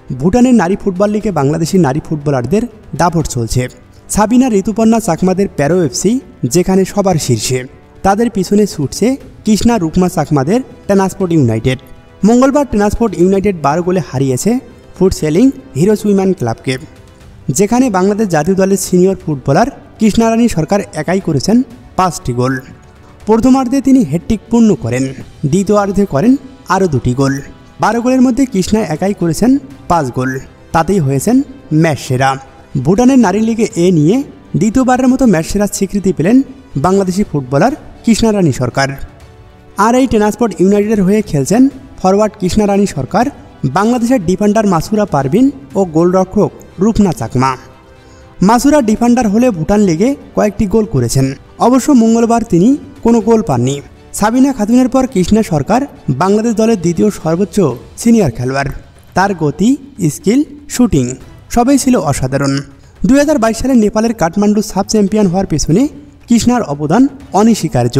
ভুটানের নারী ফুটবল লিগে বাংলাদেশি নারী ফুটবলারদের দাপট চলছে। সাবিনা ঋতুপর্ণা চাকমাদের প্যারো এফসি যেখানে সবার শীর্ষে, তাদের পিছনে ছুটছে কৃষ্ণা রুকমা চাকমাদের ট্রান্সপোর্ট ইউনাইটেড। মঙ্গলবার ট্রান্সপোর্ট ইউনাইটেড 12 গোলে হারিয়েছে ফুড সেলিং হিরোজ উইমেন ক্লাবকে, যেখানে বাংলাদেশ জাতীয় দলের সিনিয়র ফুটবলার কৃষ্ণারানী সরকার একাই করেছেন 5টি গোল। প্রথমার্ধে তিনি হ্যাটট্রিক পূর্ণ করেন, দ্বিতীয়ার্ধে করেন আরও 2টি গোল। 12 গোলের মধ্যে কৃষ্ণা একাই করেছেন 5 গোল, তাতেই হয়েছেন ম্যাচ সেরা। ভুটানের নারী লিগে এ নিয়ে দ্বিতীয়বারের মতো ম্যাচ সেরার স্বীকৃতি পেলেন বাংলাদেশি ফুটবলার কৃষ্ণারানী সরকার। আর এই ট্রান্সপোর্ট ইউনাইটেডের হয়ে খেলছেন ফরওয়ার্ড কৃষ্ণারানী সরকার, বাংলাদেশের ডিফেন্ডার মাসুরা পারভিন ও গোলরক্ষক রূপনা চাকমা। মাসুরা ডিফেন্ডার হলে ভুটান লিগে কয়েকটি গোল করেছেন, অবশ্য মঙ্গলবার তিনি কোনো গোল পাননি। সাবিনা খাতুনের পর কৃষ্ণা সরকার বাংলাদেশ দলের দ্বিতীয় সর্বোচ্চ সিনিয়র খেলোয়াড়। তার গতি, স্কিল, শুটিং সবই ছিল অসাধারণ। 2022 সালে নেপালের কাঠমান্ডু সাব চ্যাম্পিয়ন হওয়ার পেছনে কৃষ্ণার অবদান অনস্বীকার্য।